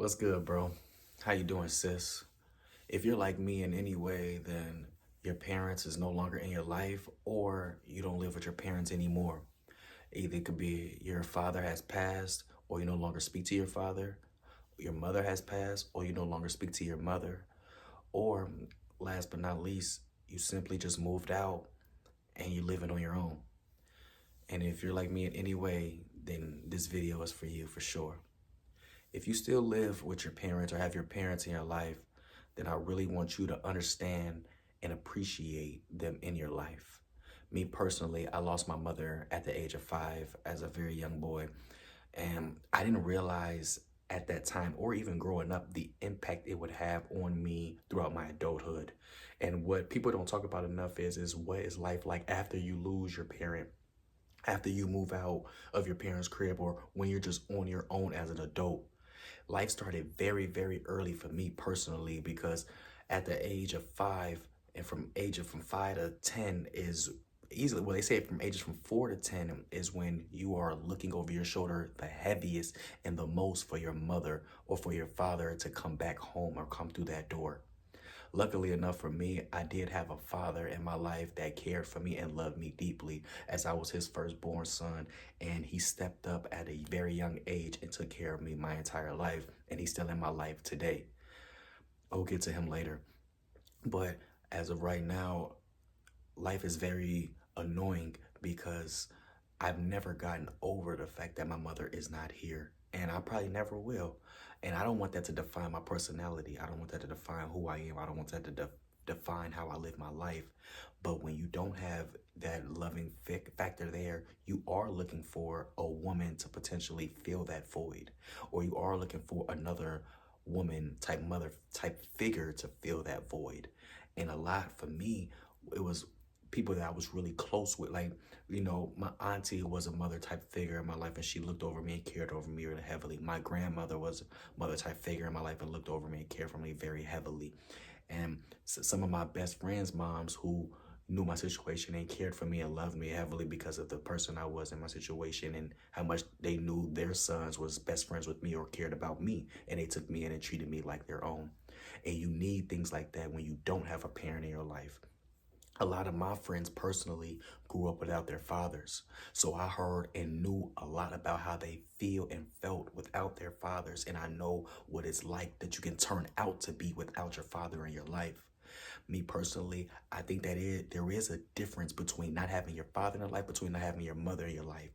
What's good, bro? How you doing, sis? If you're like me in any way, then your parents is no longer in your life or you don't live with your parents anymore. Either it could be your father has passed or you no longer speak to your father, your mother has passed or you no longer speak to your mother, or last but not least, you simply just moved out and you're living on your own. And if you're like me in any way, then this video is for you for sure. If you still live with your parents or have your parents in your life, then I really want you to understand and appreciate them in your life. Me personally, I lost my mother at the age of 5 as a very young boy. And I didn't realize at that time or even growing up the impact it would have on me throughout my adulthood. And what people don't talk about enough is what is life like after you lose your parent, after you move out of your parents' crib, or when you're just on your own as an adult. Life started very, very early for me personally because at the age of 5 and from 5 to 10 is easily, well, they say from ages from 4 to 10 is when you are looking over your shoulder the heaviest and the most for your mother or for your father to come back home or come through that door. Luckily enough for me, I did have a father in my life that cared for me and loved me deeply as I was his firstborn son. And he stepped up at a very young age and took care of me my entire life. And he's still in my life today. I'll get to him later. But as of right now, life is very annoying because I've never gotten over the fact that my mother is not here. And I probably never will. And I don't want that to define my personality. I don't want that to define who I am. I don't want that to define how I live my life. But when you don't have that loving factor there, you are looking for a woman to potentially fill that void. Or you are looking for another woman type mother type figure to fill that void. And a lot for me, it was people that I was really close with. Like, my auntie was a mother type figure in my life and she looked over me and cared over me really heavily. My grandmother was a mother type figure in my life and looked over me and cared for me very heavily. And some of my best friends' moms who knew my situation and cared for me and loved me heavily because of the person I was in my situation and how much they knew their sons was best friends with me or cared about me, and they took me in and treated me like their own. And you need things like that when you don't have a parent in your life. A lot of my friends personally grew up without their fathers. So I heard and knew a lot about how they feel and felt without their fathers. And I know what it's like that you can turn out to be without your father in your life. Me personally, I think that there is a difference between not having your father in your life, between not having your mother in your life.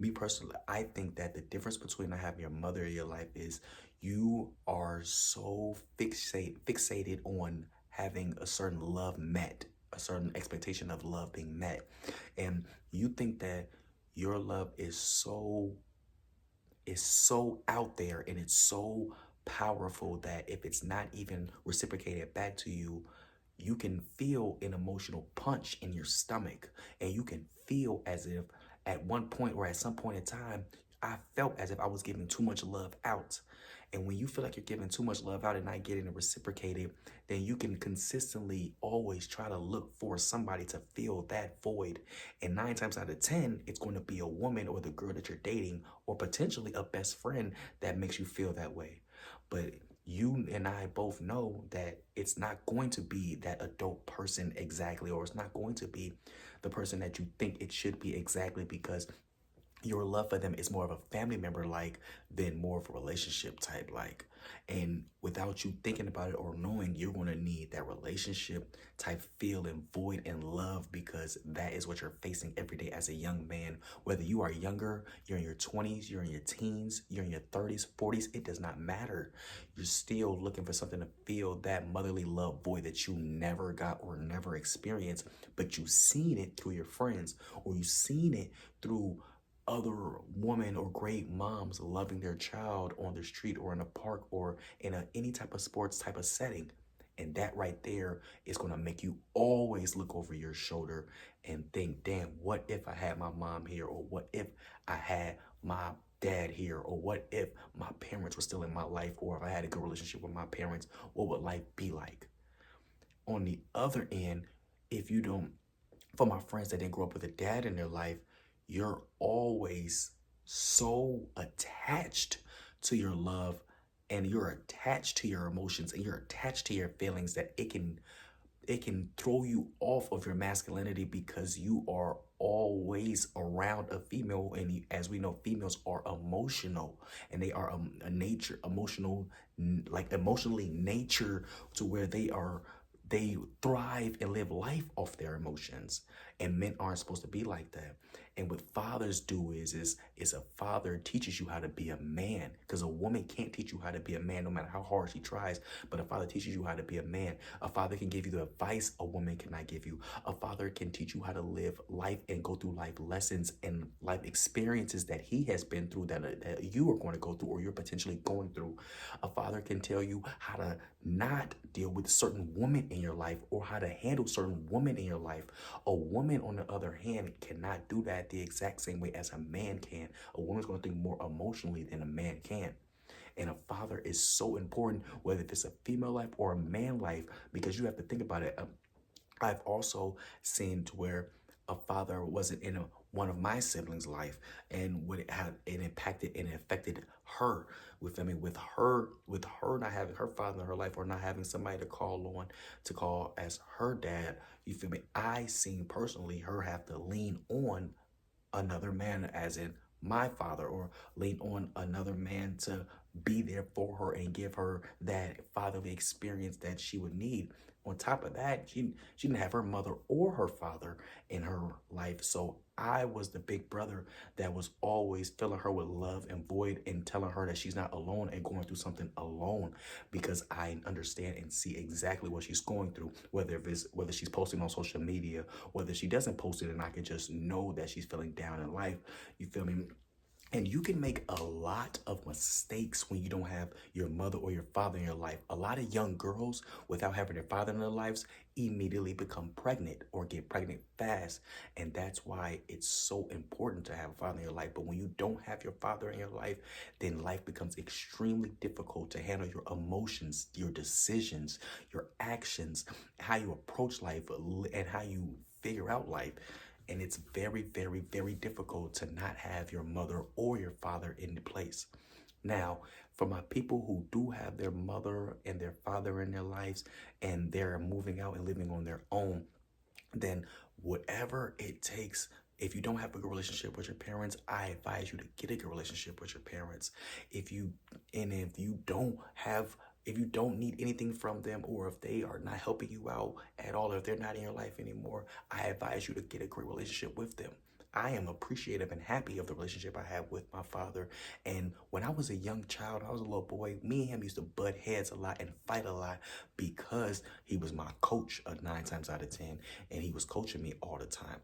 Me personally, I think that the difference between not having your mother in your life is you are so fixated on having a certain love met, a certain expectation of love being met. And you think that your love is so out there and it's so powerful that if it's not even reciprocated back to you, you can feel an emotional punch in your stomach. And you can feel as if at one point or at some point in time, I felt as if I was giving too much love out. And when you feel like you're giving too much love out and not getting it reciprocated, then you can consistently always try to look for somebody to fill that void. And 9 times out of 10, it's going to be a woman or the girl that you're dating or potentially a best friend that makes you feel that way. But you and I both know that it's not going to be that adult person exactly, or it's not going to be the person that you think it should be exactly, because your love for them is more of a family member like than more of a relationship type like. And without you thinking about it or knowing, you're going to need that relationship type feel and void and love, because that is what you're facing every day as a young man. Whether you are younger, you're in your 20s, you're in your teens, you're in your 30s, 40s, it does not matter. You're still looking for something to fill that motherly love void that you never got or never experienced, but you've seen it through your friends, or you've seen it through other women or great moms loving their child on the street or in a park or in any type of sports type of setting. And that right there is going to make you always look over your shoulder and think, damn, what if I had my mom here? Or what if I had my dad here? Or what if my parents were still in my life? Or if I had a good relationship with my parents, what would life be like? On the other end, if you don't, for my friends that didn't grow up with a dad in their life, you're always so attached to your love and you're attached to your emotions and you're attached to your feelings, that it can throw you off of your masculinity because you are always around a female. And as we know, females are emotional, and they are a nature emotional, like emotionally nature, to where they thrive and live life off their emotions, and men aren't supposed to be like that. And what fathers do is a father teaches you how to be a man, because a woman can't teach you how to be a man no matter how hard she tries. But a father teaches you how to be a man. A father can give you the advice a woman cannot give you. A father can teach you how to live life and go through life lessons and life experiences that he has been through, that you are going to go through or you're potentially going through. A father can tell you how to not deal with certain women in your life or how to handle certain women in your life. A woman, on the other hand, cannot do that the exact same way as a man can. A woman's going to think more emotionally than a man can. And a father is so important, whether it's a female life or a man life, because you have to think about it. I've also seen to where a father wasn't in one of my siblings' life, and what it had it impacted and affected her. With her not having her father in her life, or not having somebody to call as her dad. You feel me? I seen personally her have to lean on another man, as in my father, or lean on another man to be there for her and give her that fatherly experience that she would need. On top of that, she didn't have her mother or her father in her life. So I was the big brother that was always filling her with love and void, and telling her that she's not alone and going through something alone, because I understand and see exactly what she's going through, whether she's posting on social media, whether she doesn't post it, and I can just know that she's feeling down in life. You feel me? And you can make a lot of mistakes when you don't have your mother or your father in your life. A lot of young girls, without having their father in their lives, immediately become pregnant or get pregnant fast. And that's why it's so important to have a father in your life. But when you don't have your father in your life, then life becomes extremely difficult to handle your emotions, your decisions, your actions, how you approach life, and how you figure out life. And it's very, very, very difficult to not have your mother or your father in the place. Now, for my people who do have their mother and their father in their lives, and they're moving out and living on their own, then whatever it takes. If you don't have a good relationship with your parents, I advise you to get a good relationship with your parents. If you don't need anything from them, or if they are not helping you out at all, or if they're not in your life anymore, I advise you to get a great relationship with them. I am appreciative and happy of the relationship I have with my father. And when I was a young child, I was a little boy, me and him used to butt heads a lot and fight a lot, because he was my coach 9 times out of 10, and he was coaching me all the time.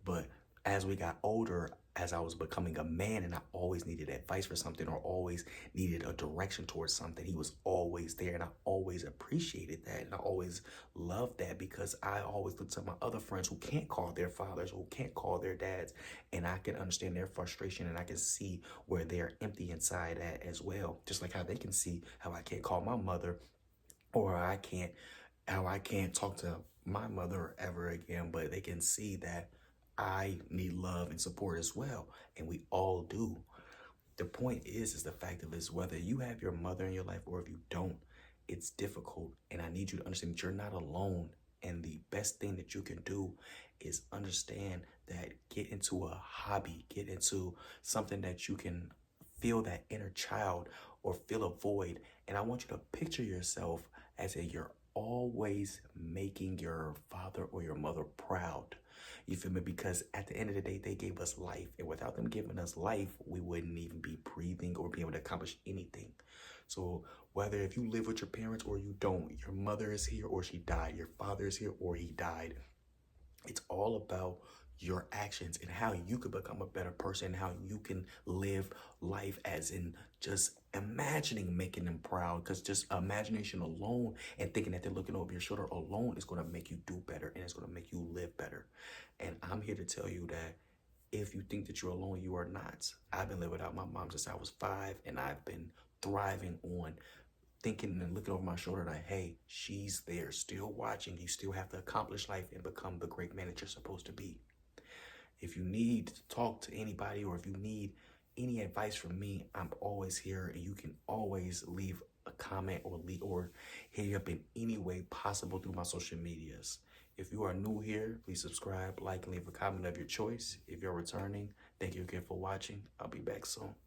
But as we got older, as I was becoming a man, and I always needed advice for something, or always needed a direction towards something, he was always there. And I always appreciated that. And I always loved that, because I always looked at my other friends who can't call their fathers, who can't call their dads. And I can understand their frustration, and I can see where they're empty inside at as well. Just like how they can see how I can't call my mother, or how I can't talk to my mother ever again, but they can see that I need love and support as well, and we all do. The point is the fact of it is, whether you have your mother in your life or if you don't, it's difficult, and I need you to understand that you're not alone. And the best thing that you can do is understand that, get into a hobby, get into something that you can feel that inner child, or feel a void. And I want you to picture yourself as if you're always making your father or your mother proud. You feel me? Because at the end of the day, they gave us life. And without them giving us life, we wouldn't even be breathing or be able to accomplish anything. So whether if you live with your parents or you don't, your mother is here or she died, your father is here or he died, it's all about your actions and how you could become a better person, how you can live life, as in just imagining making them proud. Because just imagination alone and thinking that they're looking over your shoulder alone is going to make you do better, and it's going to make you live better. And I'm here to tell you that if you think that you're alone, you are not. I've been living without my mom since I was 5, and I've been thriving on thinking and looking over my shoulder that, hey, she's there, still watching. You still have to accomplish life and become the great man that you're supposed to be. If you need to talk to anybody, or if you need any advice from me, I'm always here, and you can always leave a comment or hit me up in any way possible through my social medias. If you are new here, please subscribe, like, and leave a comment of your choice. If you're returning, thank you again for watching. I'll be back soon.